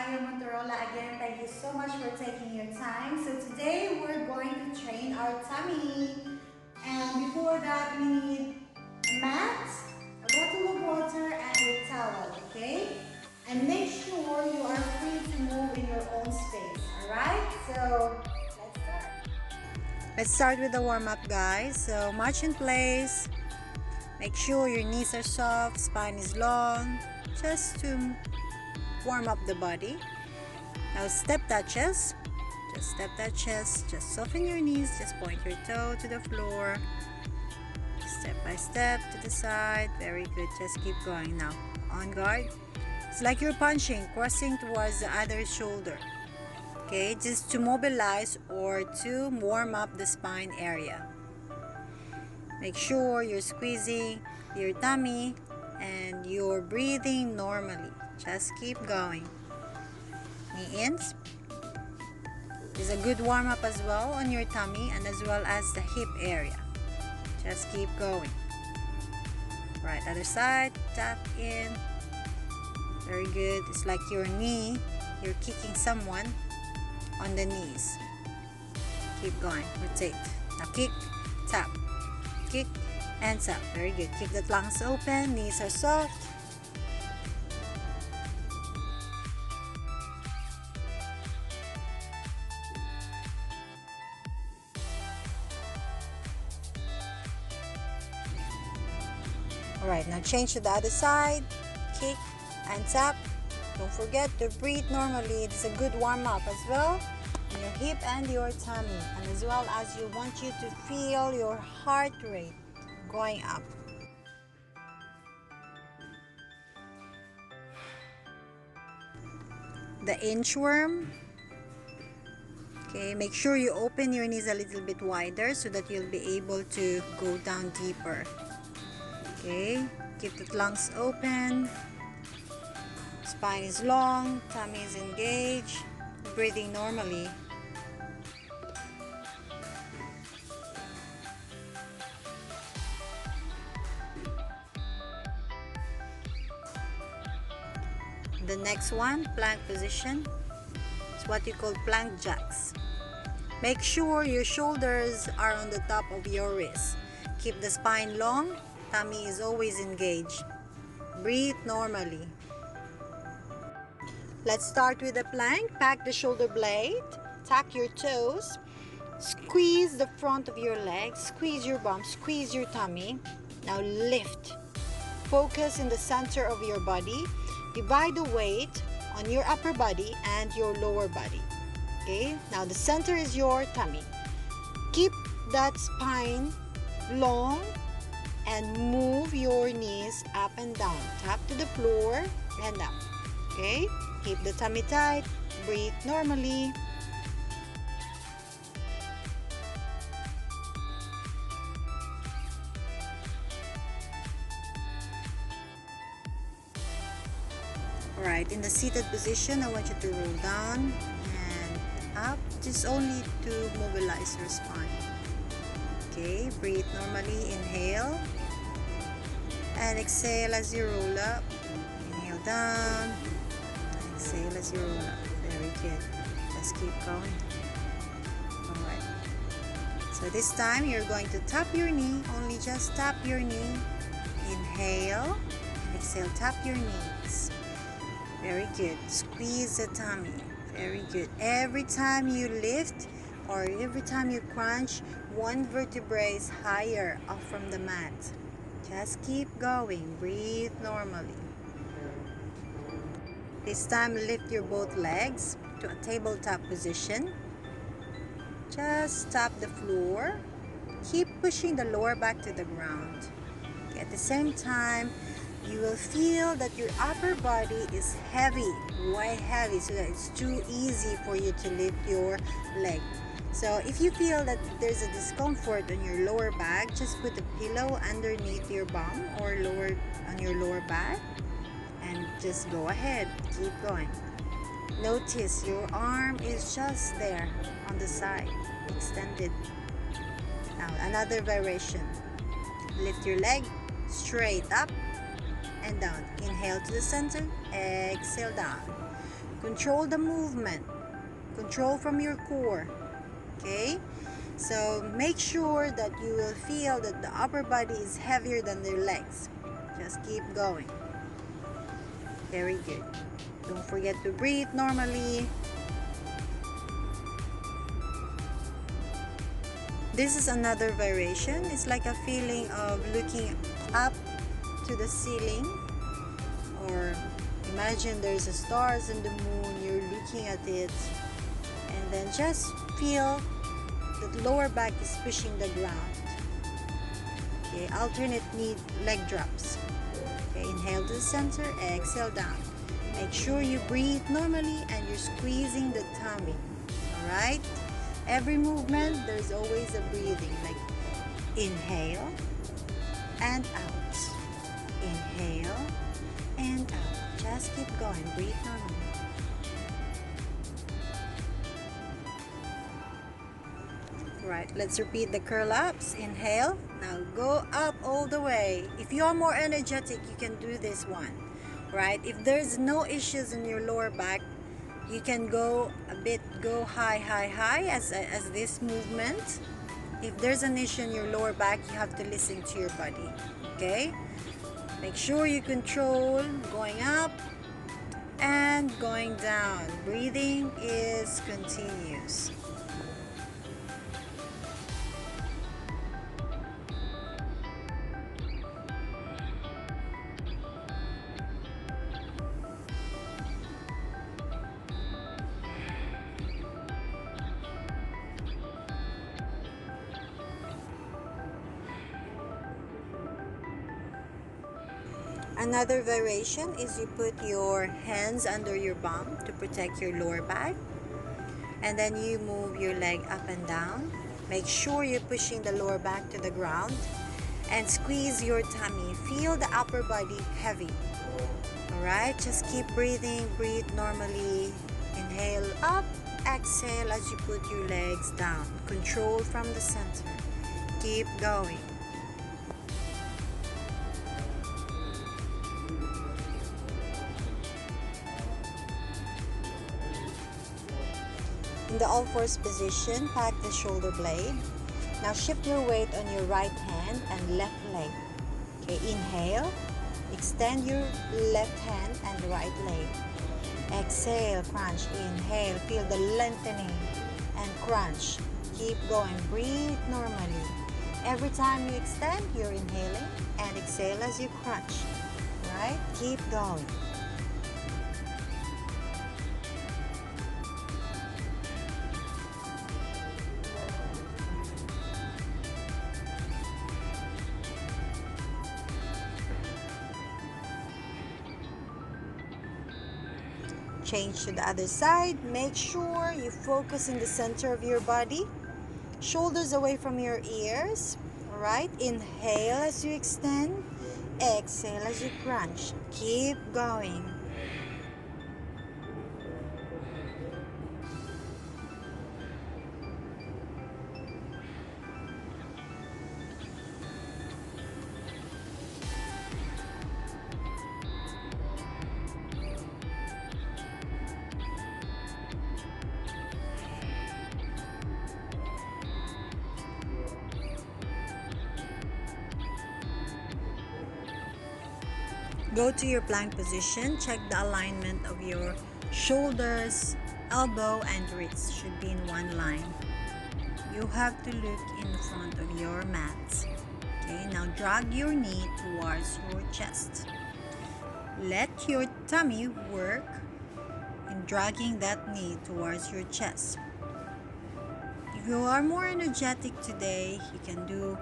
Aya Motorola again. Thank you so much for taking your time. So today we're going to train our tummy. And before that, we need a mat, a bottle of water, and a towel, okay? And make sure you are free to move in your own space, alright? So let's start. Let's start with the warm-up, guys. So march in place. Make sure your knees are soft, spine is long, just to warm up the body. Now step that chest. Just step that chest. Just soften your knees. Just point your toe to the floor. Step by step to the side. Very good. Just keep going now. On guard. It's like you're punching, crossing towards the other shoulder. Okay, just to mobilize or to warm up the spine area. Make sure you're squeezing your tummy and you're breathing normally. Just keep going. Knee ins is a good warm-up as well on your tummy and as well as the hip area. Just keep going. Right, other side, tap in. Very good. It's like your knee, you're kicking someone on the knees. Keep going. Rotate. Now kick, tap, kick, and tap. Very good. Keep the lungs open. Knees are soft. Alright, now change to the other side. Kick and tap. Don't forget to breathe normally. It's a good warm-up as well on your hip and your tummy. And as well as you want you to feel your heart rate going up. The inchworm. Okay, make sure you open your knees a little bit wider so that you'll be able to go down deeper. Okay, keep the lungs open. Spine is long, tummy is engaged, breathing normally. The next one, plank position. It's what you call plank jacks. Make sure your shoulders are on the top of your wrists. Keep the spine long, tummy is always engaged. Breathe normally. Let's start with the plank. Pack the shoulder blade, tuck your toes, squeeze the front of your legs, squeeze your bum, squeeze your tummy. Now lift. Focus in the center of your body. Divide the weight on your upper body and your lower body. Okay, now the center is your tummy. Keep that spine long and move your knees up and down. Tap to the floor and up. Okay, keep the tummy tight. Breathe normally. Alright, in the seated position, I want you to roll down and up, just only to mobilize your spine. Okay, breathe normally. Inhale and exhale as you roll up. Inhale down, exhale as you roll up. Very good. Just keep going. Alright, so this time you're going to tap your knee, only just tap your knee. Inhale and exhale, tap your knees. Very good. Squeeze the tummy. Very good. Every time you lift or every time you crunch, one vertebrae is higher up from the mat. Just keep going. Breathe normally. This time, lift your both legs to a tabletop position. Just tap the floor. Keep pushing the lower back to the ground. Okay, at the same time, you will feel that your upper body is heavy, way heavy, so that it's too easy for you to lift your leg. So if you feel that there's a discomfort on your lower back, just put a pillow underneath your bum or on your lower back and just go ahead. Keep going. Notice your arm is just there on the side, extended. Now another variation. Lift your leg straight up and down. Inhale to the center, exhale down. Control the movement. Control from your core. Okay? So make sure that you will feel that the upper body is heavier than their legs. Just keep going. Very good. Don't forget to breathe normally. This is another variation. It's like a feeling of looking up to the ceiling, or imagine there's a stars and the moon, you're looking at it, and then just feel that lower back is pushing the ground. Okay, alternate knee leg drops. Okay, inhale to the center, exhale down. Make sure you breathe normally and you're squeezing the tummy. Alright? Every movement, there's always a breathing. Like inhale and out. Inhale and out. Just keep going. Breathe normally. Right, let's repeat the curl ups. Inhale. Now go up all the way. If you are more energetic, you can do this one. Right? If there's no issues in your lower back, you can go high, high, high as this movement. If there's an issue in your lower back, you have to listen to your body. Okay? Make sure you control going up and going down. Breathing is continuous. Another variation is you put your hands under your bum to protect your lower back, and then you move your leg up and down. Make sure you're pushing the lower back to the ground and squeeze your tummy. Feel the upper body heavy. Alright, just keep breathing. Breathe normally. Inhale up, exhale as you put your legs down. Control from the center. Keep going. In the all fours position, pack the shoulder blade. Now shift your weight on your right hand and left leg. Okay, inhale, extend your left hand and right leg. Exhale, crunch, inhale, feel the lengthening and crunch. Keep going, breathe normally. Every time you extend, you're inhaling, and exhale as you crunch. Right? Keep going. Change to the other side. Make sure you focus in the center of your body. Shoulders away from your ears. Alright? Inhale as you extend. Exhale as you crunch. Keep going. Go to your plank position. Check the alignment of your shoulders, elbow, and wrists should be in one line. You have to look in front of your mat. Okay, now drag your knee towards your chest. Let your tummy work in dragging that knee towards your chest. If you are more energetic today, you can do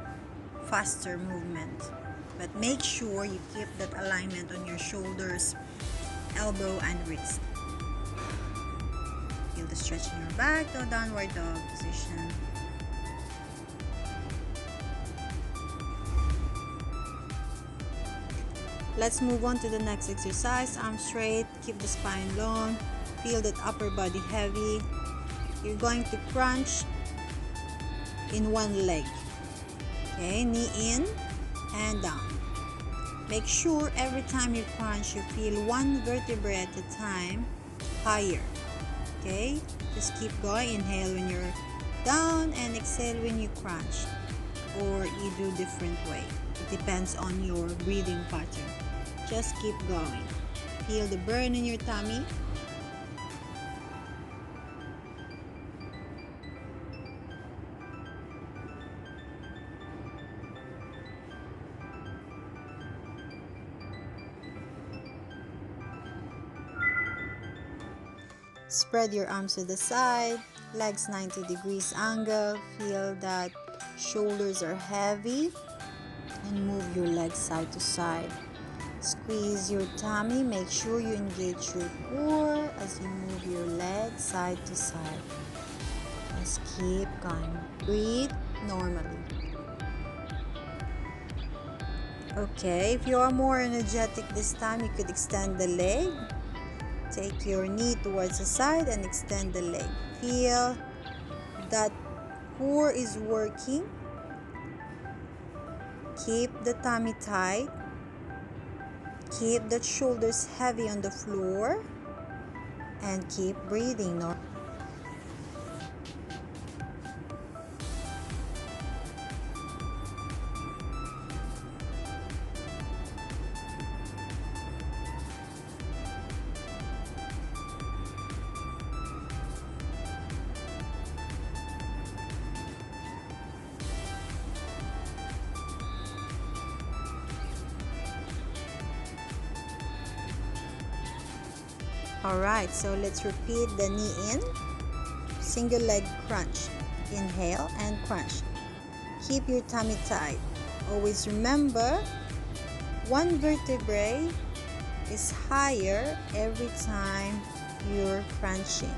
faster movement. But make sure you keep that alignment on your shoulders, elbow, and wrist. Feel the stretch in your back to downward dog position. Let's move on to the next exercise. Arms straight, keep the spine long, feel that upper body heavy. You're going to crunch in one leg. Okay, knee in and down. Make sure every time you crunch, you feel one vertebrae at a time higher. Okay, just keep going. Inhale when you're down and exhale when you crunch, or you do different way. It depends on your breathing pattern. Just keep going. Feel the burn in your tummy. Spread your arms to the side, legs 90 degrees angle. Feel that shoulders are heavy and move your legs side to side. Squeeze your tummy, make sure you engage your core as you move your legs side to side. Just keep going. Breathe normally. Okay, if you are more energetic this time, you could extend the leg. Take your knee towards the side and extend the leg. Feel that core is working. Keep the tummy tight. Keep the shoulders heavy on the floor. And keep breathing. Alright, so let's repeat the knee in. Single leg crunch. Inhale and crunch. Keep your tummy tight. Always remember, one vertebrae is higher every time you're crunching.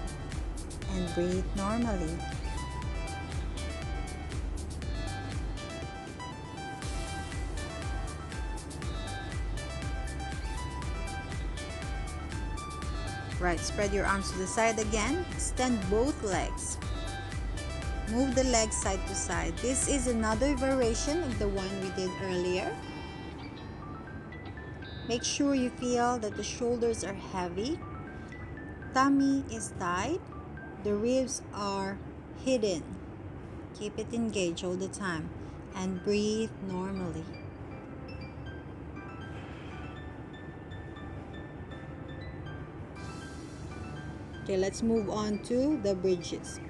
And breathe normally. Right, spread your arms to the side again. Extend both legs. Move the legs side to side. This is another variation of the one we did earlier. Make sure you feel that the shoulders are heavy. Tummy is tight. The ribs are hidden. Keep it engaged all the time. And breathe normally. Okay, let's move on to the bridges.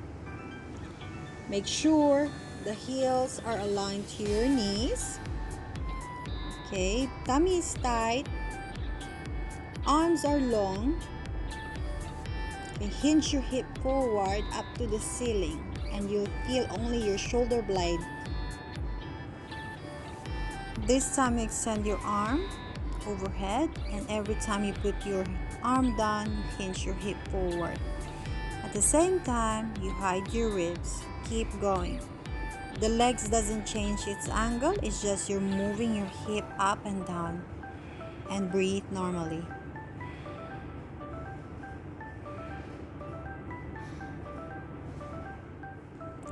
Make sure the heels are aligned to your knees. Okay, tummy is tight. Arms are long. Okay, hinge your hip forward up to the ceiling and you'll feel only your shoulder blade. This time extend your arm overhead, and every time you put your arm down, you hinge your hip forward. At the same time, you hide your ribs. Keep going. The legs doesn't change its angle, it's just you're moving your hip up and down. And breathe normally.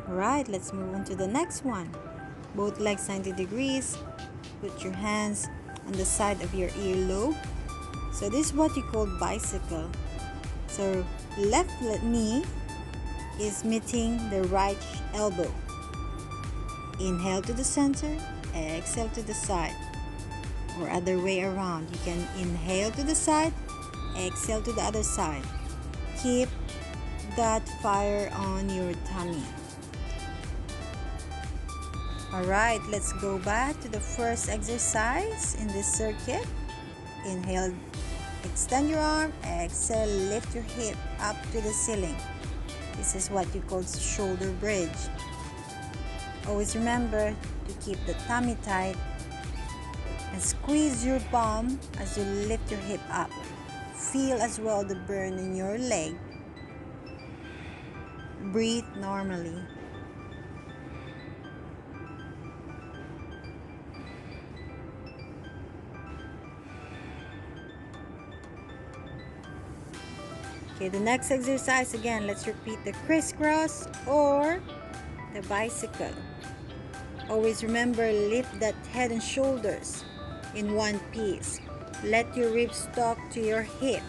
Alright, let's move on to the next one. Both legs 90 degrees. Put your hands on the side of your earlobe. So this is what you call bicycle. So left knee is meeting the right elbow. Inhale to the center, exhale to the side, or other way around. You can inhale to the side, exhale to the other side. Keep that fire on your tummy. Alright, let's go back to the first exercise in this circuit. Inhale, extend your arm, exhale, lift your hip up to the ceiling. This is what you call shoulder bridge. Always remember to keep the tummy tight and squeeze your palm as you lift your hip up. Feel as well the burn in your leg. Breathe normally. Okay, the next exercise again, let's repeat the crisscross or the bicycle. Always remember, lift that head and shoulders in one piece. Let your ribs talk to your hip.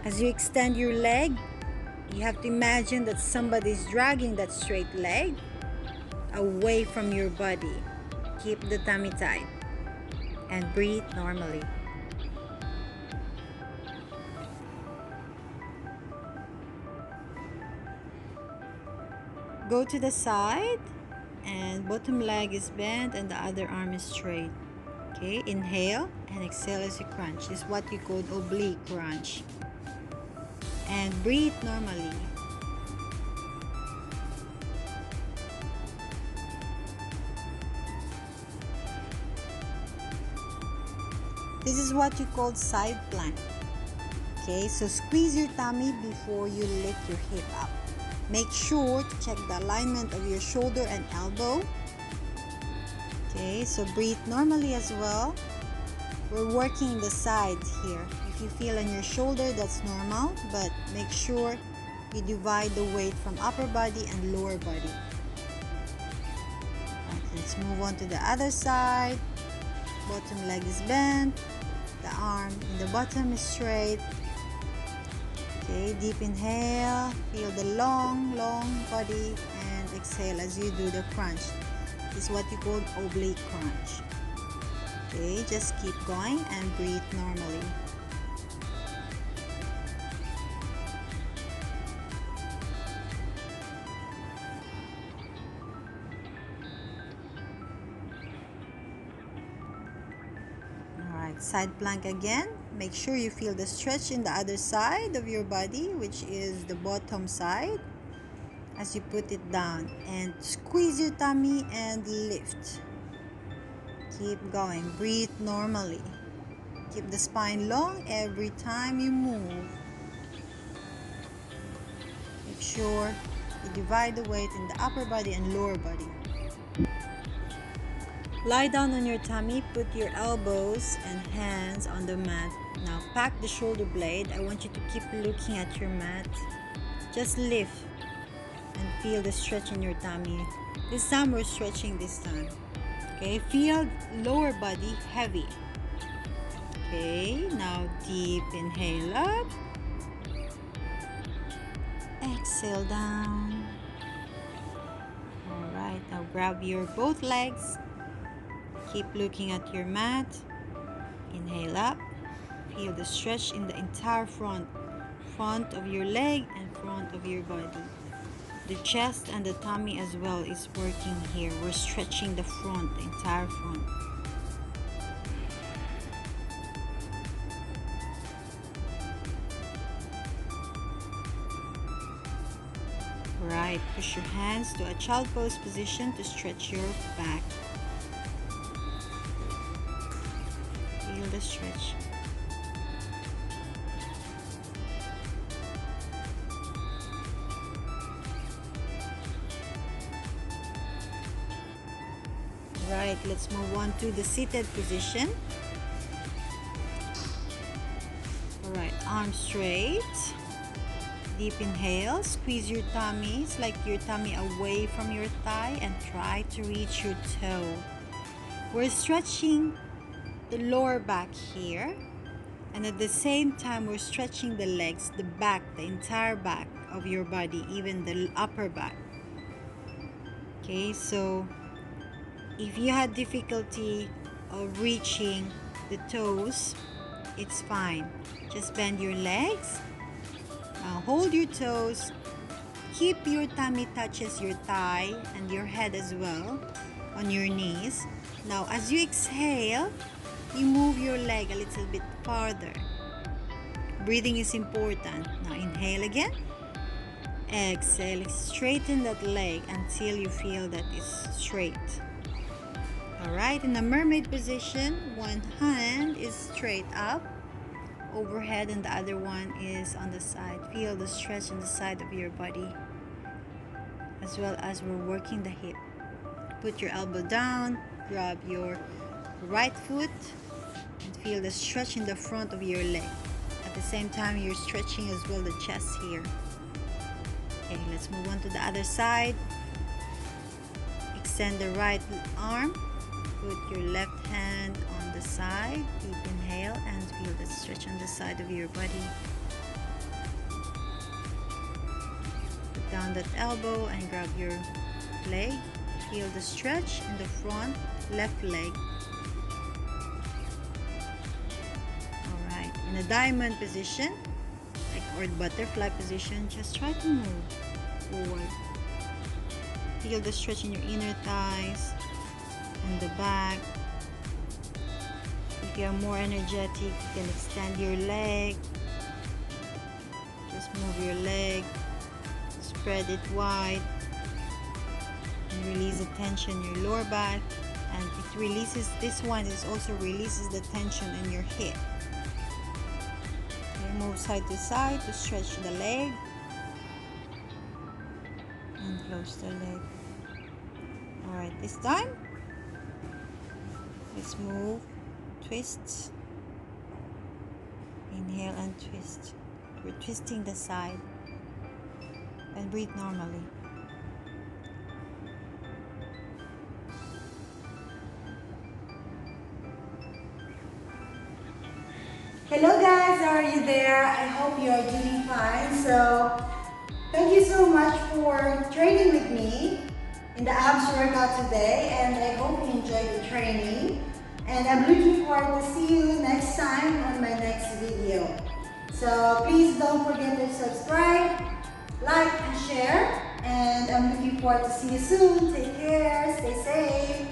As you extend your leg, you have to imagine that somebody is dragging that straight leg away from your body. Keep the tummy tight and breathe normally. Go to the side and bottom leg is bent and the other arm is straight. Okay, inhale and exhale as you crunch. This is what you call oblique crunch. And breathe normally. This is what you call side plank. Okay, so squeeze your tummy before you lift your hip up. Make sure to check the alignment of your shoulder and elbow. Okay, so breathe normally as well. We're working the sides here. If you feel on your shoulder, that's normal, but make sure you divide the weight from upper body and lower body. Right, let's move on to the other side. Bottom leg is bent. The arm in the bottom is straight. Okay, deep inhale. Feel the long body and exhale as you do the crunch. This is what you call oblique crunch. Okay, just keep going and breathe normally. Alright, side plank again. Make sure you feel the stretch in the other side of your body, which is the bottom side, as you put it down. And squeeze your tummy and lift. Keep going. Breathe normally. Keep the spine long every time you move. Make sure you divide the weight in the upper body and lower body. Lie down on your tummy, put your elbows and hands on the mat. Now pack the shoulder blade. I want you to keep looking at your mat. Just lift and feel the stretch in your tummy. This time we're stretching this time. Okay, feel lower body heavy. Okay, now deep inhale up. Exhale down. Alright, now grab your both legs. Keep looking at your mat. Inhale up. Feel the stretch in the entire front of your leg and front of your body. The chest and the tummy as well is working here. We're stretching the front, the entire front. Right, push your hands to a child pose position to stretch your back. Feel the stretch. Right, let's move on to the seated position. Alright, arms straight. Deep inhale, squeeze your tummy. It's like your tummy away from your thigh and try to reach your toe. We're stretching the lower back here, and at the same time we're stretching the legs, the back, the entire back of your body, even the upper back. Okay, so if you had difficulty of reaching the toes, it's fine. Just bend your legs. Now hold your toes. Keep your tummy touches your thigh and your head as well on your knees. Now as you exhale, you move your leg a little bit farther. Breathing is important. Now inhale again. Exhale. Straighten that leg until you feel that it's straight. Alright, in the mermaid position, one hand is straight up overhead and the other one is on the side. Feel the stretch on the side of your body, as well as we're working the hip. Put your elbow down, grab your right foot and feel the stretch in the front of your leg. At the same time, you're stretching as well the chest here. Okay, let's move on to the other side. Extend the right arm. Put your left hand on the side. Deep inhale and feel the stretch on the side of your body. down that elbow and grab your leg. Feel the stretch in the front left leg. Alright, in a diamond position, or butterfly position, just try to move forward. Feel the stretch in your inner thighs and the back. If you are more energetic, you can extend your leg. Just move your leg, spread it wide, and release the tension in your lower back. And it releases, this one is also releases the tension in your hip. Okay, move side to side to stretch the leg and close the leg. Alright, this time let's move, twist, inhale and twist. We're twisting the side and breathe normally. Hello guys, are you there? I hope you are doing fine. So thank you so much for training with me in the abs workout today, and I hope you enjoyed the training. And I'm looking forward to see you next time on my next video. So please don't forget to subscribe, like, and share. And I'm looking forward to see you soon. Take care, stay safe.